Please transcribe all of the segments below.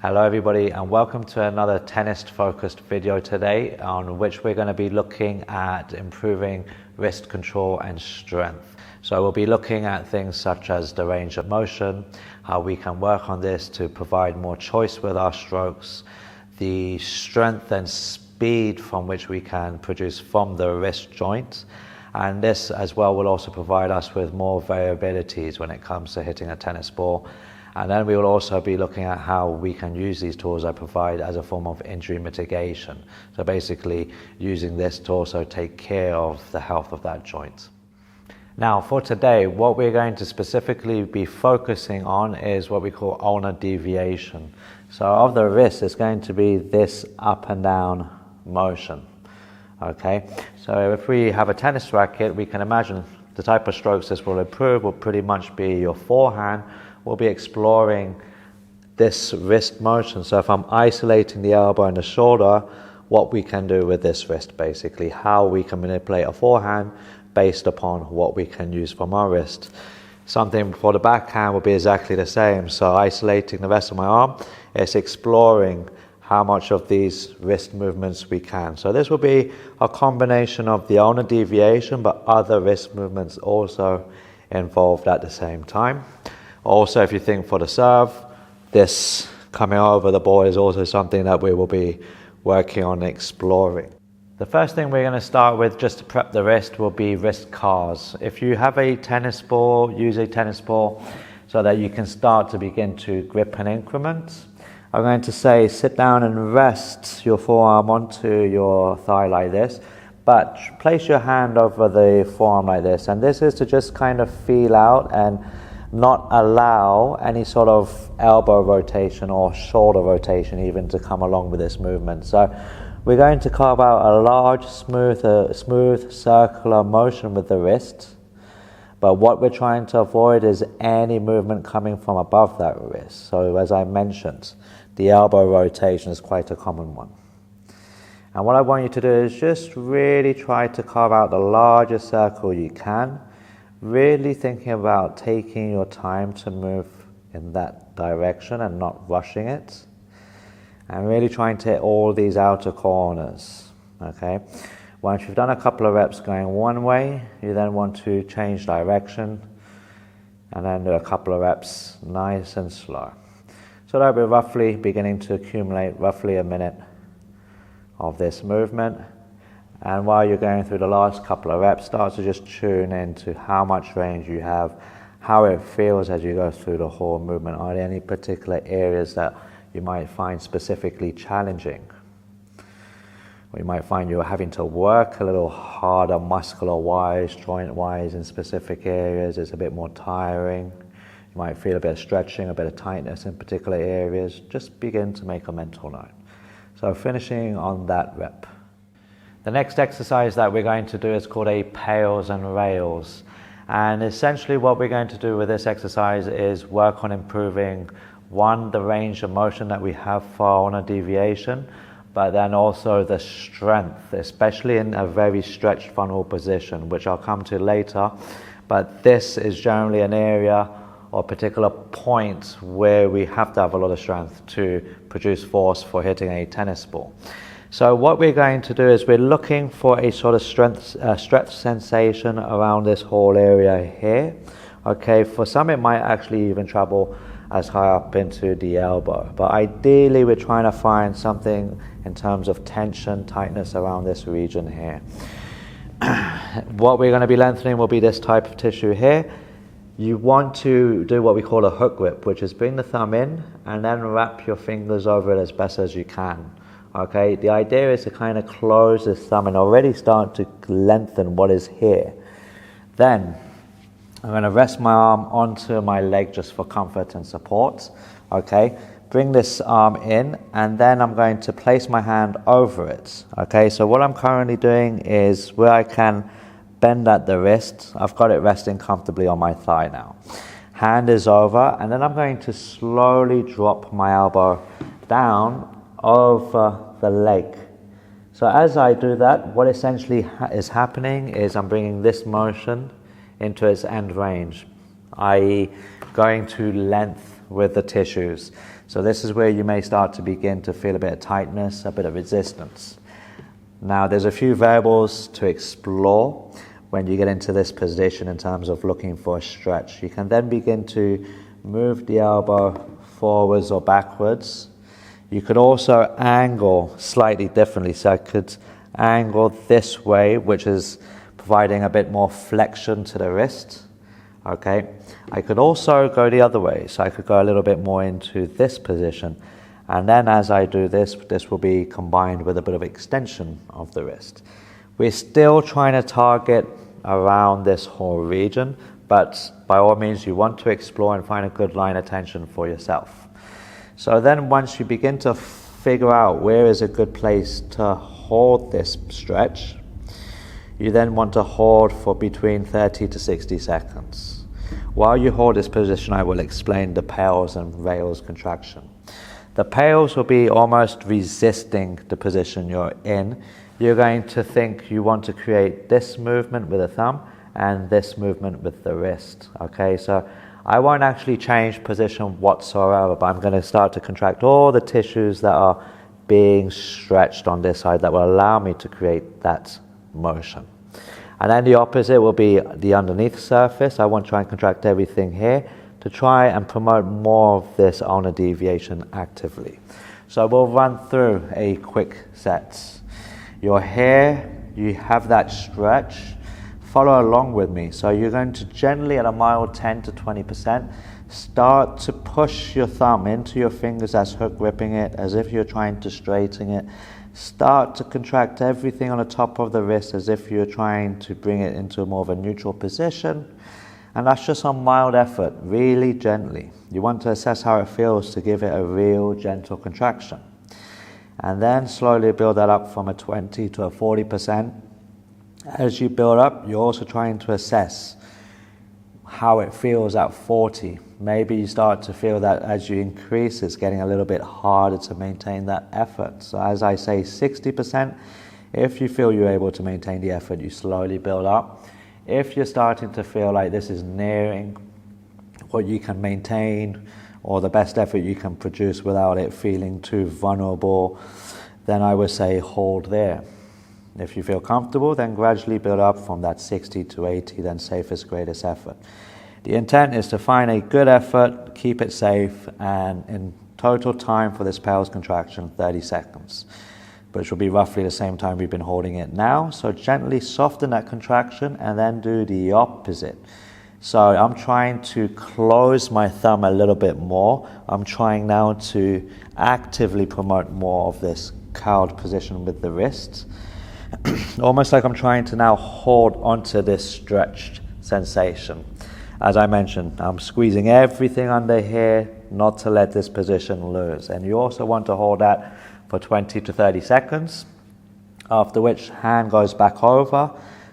Hello everybody, and welcome to another tennis focused video today, on which we're going to be looking at improving wrist control and strength. So we'll be looking at things such as the range of motion, how we can work on this to provide more choice with our strokes, the strength and speed from which we can produce from the wrist joint, and this as well will also provide us with more variabilities when it comes to hitting a tennis ball. And then we will also be looking at how we can use these tools I provide as a form of injury mitigation. So basically using this to also take care of the health of that joint. Now for today, what we're going to specifically be focusing on is what we call ulnar deviation. So of the wrist, it's going to be this up and down motion. Okay, so if we have a tennis racket, we can imagine the type of strokes this will improve will pretty much be your forehand. We'll be exploring this wrist motion. So if I'm isolating the elbow and the shoulder, what we can do with this wrist, basically how we can manipulate a forehand based upon what we can use from our wrist. Something for the backhand will be exactly the same. So isolating the rest of my arm, it's exploring how much of these wrist movements we can. So this will be a combination of the ulnar deviation, but other wrist movements also involved at the same time. Also, if you think for the serve, this coming over the ball is also something that we will be working on exploring. The first thing we're going to start with, just to prep the wrist, will be wrist cars. If you have a tennis ball, use a tennis ball so that you can start to begin to grip an increment. I'm going to say sit down and rest your forearm onto your thigh like this, but place your hand over the forearm like this, and this is to just kind of feel out and not allow any sort of elbow rotation or shoulder rotation even to come along with this movement. So we're going to carve out a large smooth circular motion with the wrist, but what we're trying to avoid is any movement coming from above that wrist. So as I mentioned, the elbow rotation is quite a common one. And what I want you to do is just really try to carve out the largest circle you can, really thinking about taking your time to move in that direction and not rushing it, and really trying to hit all these outer corners. Okay, once you've done a couple of reps going one way, you then want to change direction and then do a couple of reps nice and slow. So that'll be roughly beginning to accumulate roughly a minute of this movement. And while you're going through the last couple of reps, start to just tune into how much range you have, how it feels as you go through the whole movement. Are there any particular areas that you might find specifically challenging? Or you might find you're having to work a little harder muscular-wise, joint-wise in specific areas. It's a bit more tiring. You might feel a bit of stretching, a bit of tightness in particular areas. Just begin to make a mental note. So finishing on that rep. The next exercise that we're going to do is called a PAILS and RAILS. And essentially what we're going to do with this exercise is work on improving, one, the range of motion that we have for ulnar deviation, but then also the strength, especially in a very stretched funnel position, which I'll come to later. But this is generally an area or particular point where we have to have a lot of strength to produce force for hitting a tennis ball. So what we're going to do is we're looking for a sort of stretch sensation around this whole area here. Okay, for some it might actually even travel as high up into the elbow, but ideally we're trying to find something in terms of tension, tightness around this region here. What we're going to be lengthening will be this type of tissue here. You want to do what we call a hook grip, which is bring the thumb in and then wrap your fingers over it as best as you can. Okay, the idea is to kind of close this thumb and already start to lengthen what is here. Then I'm going to rest my arm onto my leg just for comfort and support. Okay, bring this arm in and then I'm going to place my hand over it. Okay, so what I'm currently doing is where I can bend at the wrist, I've got it resting comfortably on my thigh now. Hand is over and then I'm going to slowly drop my elbow down over the leg. So as I do that, what essentially is happening is I'm bringing this motion into its end range, i.e. going to length with the tissues. So this is where you may start to begin to feel a bit of tightness, a bit of resistance. Now there's a few variables to explore when you get into this position in terms of looking for a stretch. You can then begin to move the elbow forwards or backwards. You could also angle slightly differently. So I could angle this way, which is providing a bit more flexion to the wrist. Okay, I could also go the other way. So I could go a little bit more into this position. And then as I do this, this will be combined with a bit of extension of the wrist. We're still trying to target around this whole region, but by all means you want to explore and find a good line of tension for yourself. So then once you begin to figure out where is a good place to hold this stretch, you then want to hold for between 30 to 60 seconds. While you hold this position, I will explain the PAILS and rails contraction. The PAILS will be almost resisting the position you're in. You're going to think you want to create this movement with the thumb and this movement with the wrist. Okay, so I won't actually change position whatsoever, but I'm going to start to contract all the tissues that are being stretched on this side that will allow me to create that motion. And then the opposite will be the underneath surface. I want to try and contract everything here to try and promote more of this ulnar deviation actively. So we'll run through a quick set. You're here, you have that stretch, follow along with me. So you're going to gently, at a mild 10 to 20%, start to push your thumb into your fingers as hook gripping it, as if you're trying to straighten it. Start to contract everything on the top of the wrist as if you're trying to bring it into more of a neutral position. And that's just a mild effort, really gently. You want to assess how it feels to give it a real gentle contraction. And then slowly build that up from a 20 to a 40%. As you build up, you're also trying to assess how it feels at 40. Maybe you start to feel that as you increase, it's getting a little bit harder to maintain that effort. So as I say, 60%, if you feel you're able to maintain the effort, you slowly build up. If you're starting to feel like this is nearing what you can maintain, or the best effort you can produce without it feeling too vulnerable, then I would say hold there. If you feel comfortable, then gradually build up from that 60 to 80, then safest, greatest effort. The intent is to find a good effort, keep it safe, and in total time for this PAILS contraction, 30 seconds, which will be roughly the same time we've been holding it now. So gently soften that contraction and then do the opposite. So I'm trying to close my thumb a little bit more. I'm trying now to actively promote more of this curled position with the wrists. Almost like I'm trying to now hold onto this stretched sensation. As I mentioned, I'm squeezing everything under here not to let this position loose. And you also want to hold that for 20 to 30 seconds, after which hand goes back over,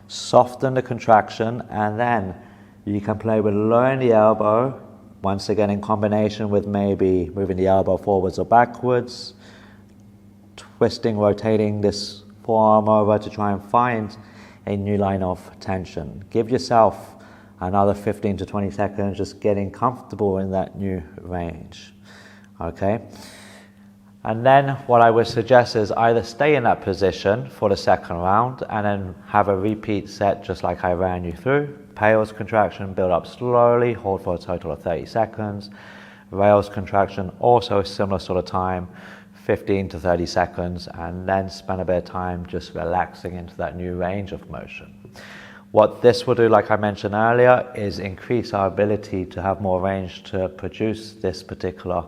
soften the contraction, and then you can play with lowering the elbow, once again in combination with maybe moving the elbow forwards or backwards, twisting, rotating this forearm over to try and find a new line of tension. Give yourself another 15 to 20 seconds, just getting comfortable in that new range. Okay? And then what I would suggest is either stay in that position for the second round and then have a repeat set just like I ran you through. PAILS contraction, build up slowly, hold for a total of 30 seconds. Rails contraction, also a similar sort of time, 15 to 30 seconds, and then spend a bit of time just relaxing into that new range of motion. What this will do, like I mentioned earlier, is increase our ability to have more range to produce this particular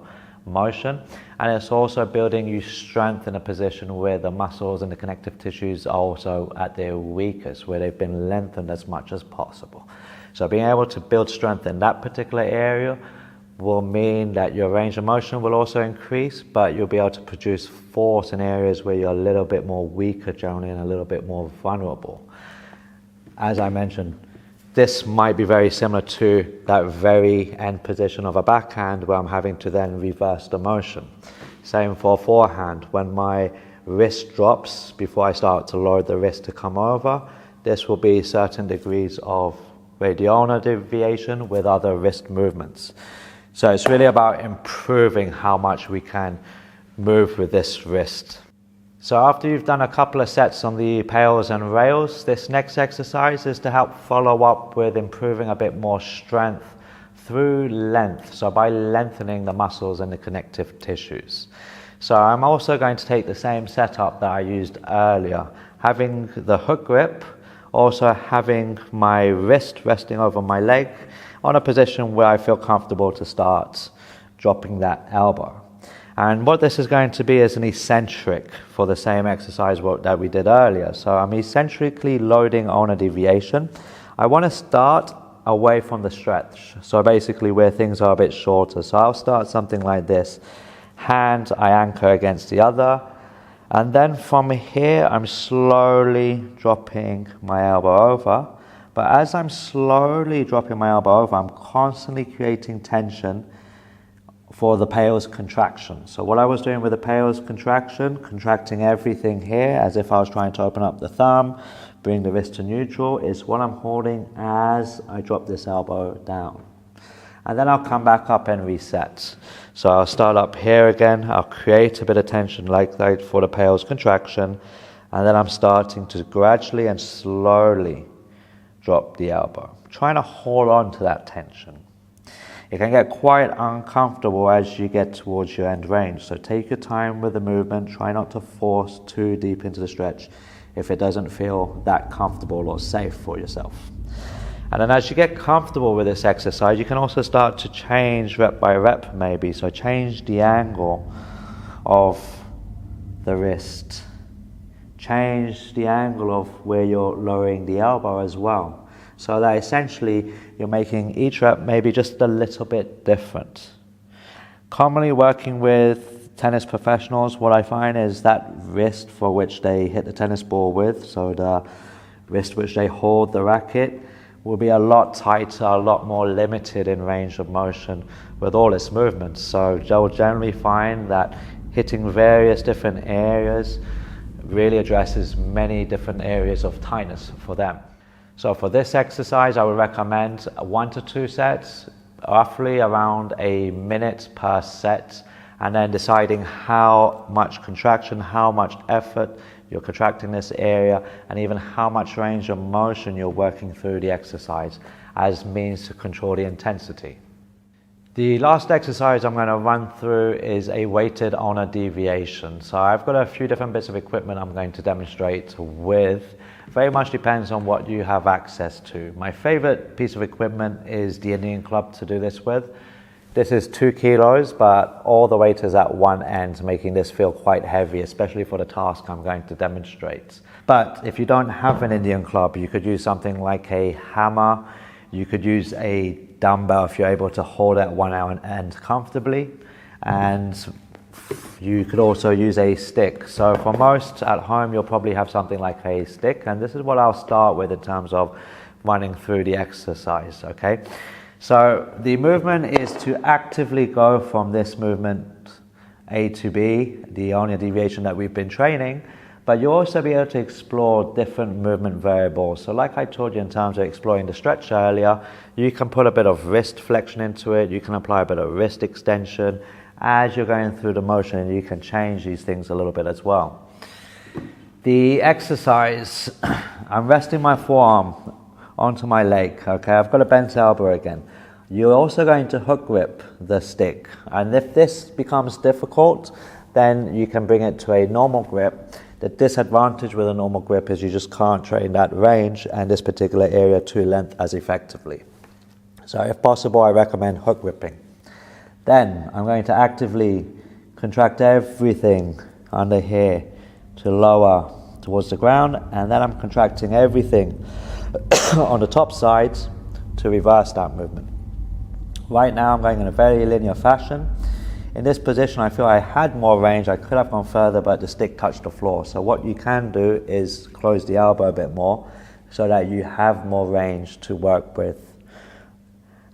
motion, and it's also building you strength in a position where the muscles and the connective tissues are also at their weakest, where they've been lengthened as much as possible. So being able to build strength in that particular area will mean that your range of motion will also increase, but you'll be able to produce force in areas where you're a little bit more weaker generally and a little bit more vulnerable. As I mentioned, this might be very similar to that very end position of a backhand where I'm having to then reverse the motion. Same for forehand. When my wrist drops before I start to lower the wrist to come over, this will be certain degrees of radial deviation with other wrist movements. So it's really about improving how much we can move with this wrist. So after you've done a couple of sets on the PAILS and rails, this next exercise is to help follow up with improving a bit more strength through length, so by lengthening the muscles and the connective tissues. So I'm also going to take the same setup that I used earlier, having the hook grip, also having my wrist resting over my leg on a position where I feel comfortable to start dropping that elbow. And what this is going to be is an eccentric for the same exercise that we did earlier. So I'm eccentrically loading on a deviation. I want to start away from the stretch, so basically where things are a bit shorter. So I'll start something like this. Hand, I anchor against the other. And then from here, I'm slowly dropping my elbow over. But as I'm slowly dropping my elbow over, I'm constantly creating tension for the PAILS contraction. So what I was doing with the PAILS contraction, contracting everything here as if I was trying to open up the thumb, bring the wrist to neutral, is what I'm holding as I drop this elbow down. And then I'll come back up and reset. So I'll start up here again, I'll create a bit of tension like that for the PAILS contraction, and then I'm starting to gradually and slowly drop the elbow, trying to hold on to that tension. It can get quite uncomfortable as you get towards your end range, so take your time with the movement. Try not to force too deep into the stretch if it doesn't feel that comfortable or safe for yourself. And then as you get comfortable with this exercise, you can also start to change rep by rep maybe, so change the angle of the wrist, change the angle of where you're lowering the elbow as well. So that essentially you're making each rep maybe just a little bit different. Commonly working with tennis professionals, what I find is that wrist for which they hit the tennis ball with, so the wrist which they hold the racket, will be a lot tighter, a lot more limited in range of motion with all its movements. So they'll generally find that hitting various different areas really addresses many different areas of tightness for them. So for this exercise, I would recommend 1 to 2 sets, roughly around a minute per set, and then deciding how much contraction, how much effort you're contracting this area, and even how much range of motion you're working through the exercise as means to control the intensity. The last exercise I'm going to run through is a weighted ulnar deviation. So I've got a few different bits of equipment I'm going to demonstrate with. Very much depends on what you have access to. My favorite piece of equipment is the Indian club to do this with. This is 2 kilos, but all the weight is at one end, making this feel quite heavy, especially for the task I'm going to demonstrate. But if you don't have an Indian club, you could use something like a hammer. You could use a dumbbell if you're able to hold at one end comfortably. And you could also use a stick. So for most at home, you'll probably have something like a stick. And this is what I'll start with in terms of running through the exercise, okay? So the movement is to actively go from this movement A to B, the ulnar deviation that we've been training, but you'll also be able to explore different movement variables. So like I told you in terms of exploring the stretch earlier, you can put a bit of wrist flexion into it, you can apply a bit of wrist extension as you're going through the motion, and you can change these things a little bit as well. The exercise, I'm resting my forearm onto my leg, okay? I've got a bent elbow again. You're also going to hook grip the stick, and if this becomes difficult, then you can bring it to a normal grip. The disadvantage with a normal grip is you just can't train that range and this particular area to length as effectively. So if possible, I recommend hook gripping. Then I'm going to actively contract everything under here to lower towards the ground, and then I'm contracting everything on the top sides to reverse that movement. Right now I'm going in a very linear fashion. In this position I feel I had more range, I could have gone further, but the stick touched the floor. So what you can do is close the elbow a bit more so that you have more range to work with.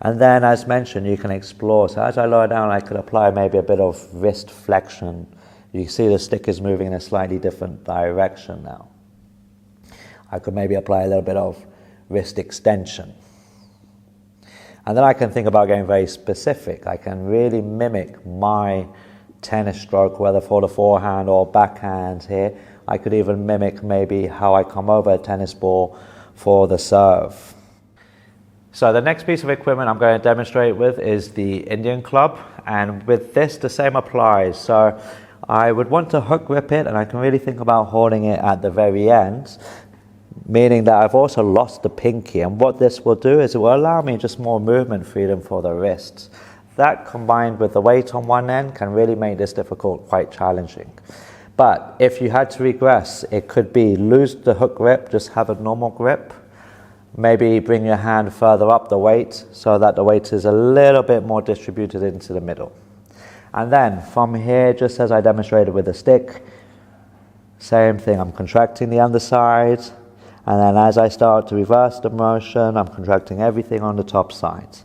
And then as mentioned, you can explore. So as I lower down, I could apply maybe a bit of wrist flexion. You see the stick is moving in a slightly different direction now. I could maybe apply a little bit of wrist extension. And then I can think about getting very specific. I can really mimic my tennis stroke, whether for the forehand or backhand here. I could even mimic maybe how I come over a tennis ball for the serve. So the next piece of equipment I'm going to demonstrate with is the Indian club, and with this the same applies. So I would want to hook grip it, and I can really think about holding it at the very end, meaning that I've also lost the pinky, and what this will do is it will allow me just more movement freedom for the wrists. That combined with the weight on one end can really make this difficult, quite challenging. But if you had to regress, it could be lose the hook grip, just have a normal grip. Maybe bring your hand further up the weight so that the weight is a little bit more distributed into the middle. And then from here, just as I demonstrated with the stick, same thing, I'm contracting the underside, and then as I start to reverse the motion, I'm contracting everything on the top side.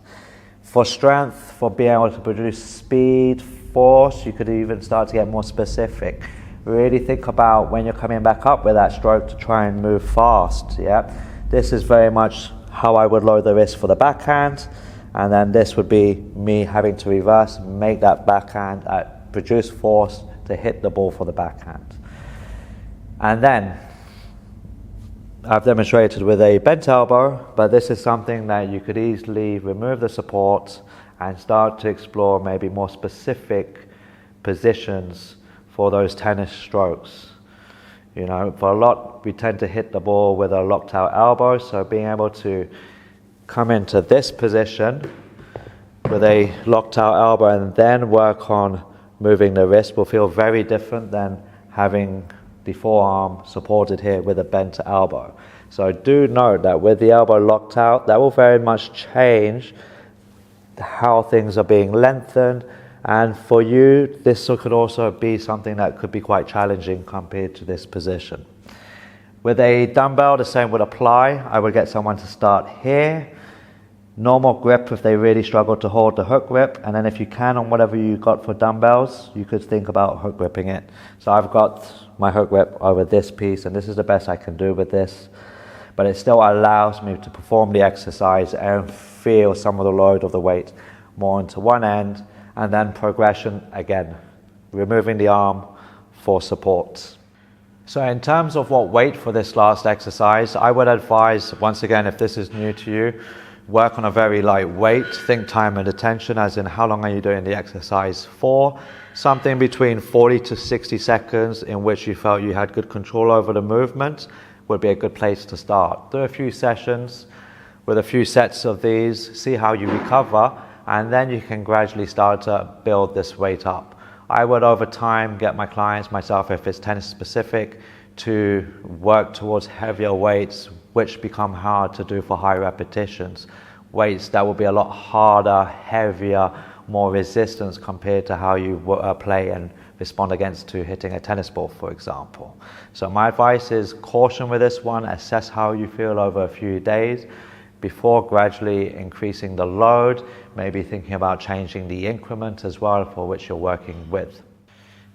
For strength, for being able to produce speed, force, you could even start to get more specific. Really think about when you're coming back up with that stroke to try and move fast, yeah? This is very much how I would load the wrist for the backhand, and then this would be me having to reverse, make that backhand, produce force to hit the ball for the backhand. And then I've demonstrated with a bent elbow, but this is something that you could easily remove the support and start to explore maybe more specific positions for those tennis strokes. You know, for a lot, we tend to hit the ball with a locked out elbow, so being able to come into this position with a locked out elbow and then work on moving the wrist will feel very different than having the forearm supported here with a bent elbow. So do note that with the elbow locked out, that will very much change how things are being lengthened. And for you, this could also be something that could be quite challenging compared to this position. With a dumbbell, the same would apply. I would get someone to start here. Normal grip if they really struggle to hold the hook grip. And then if you can, on whatever you got for dumbbells, you could think about hook gripping it. So I've got my hook grip over this piece, and this is the best I can do with this. But it still allows me to perform the exercise and feel some of the load of the weight more into one end. And then progression again, removing the arm for support. So in terms of what weight for this last exercise, I would advise, once again, if this is new to you, work on a very light weight. Think time and attention, as in how long are you doing the exercise for. Something between 40 to 60 seconds in which you felt you had good control over the movement would be a good place to start. Do a few sessions with a few sets of these, see how you recover, and then you can gradually start to build this weight up. I would over time get my clients, myself if it's tennis specific, to work towards heavier weights which become hard to do for high repetitions. Weights that will be a lot harder, heavier, more resistance compared to how you play and respond against to hitting a tennis ball, for example. So my advice is caution with this one, assess how you feel over a few days before gradually increasing the load, maybe thinking about changing the increment as well for which you're working with.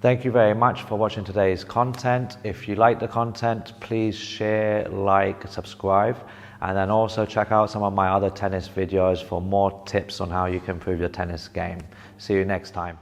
Thank you very much for watching today's content. If you like the content, please share, like, subscribe, and then also check out some of my other tennis videos for more tips on how you can improve your tennis game. See you next time.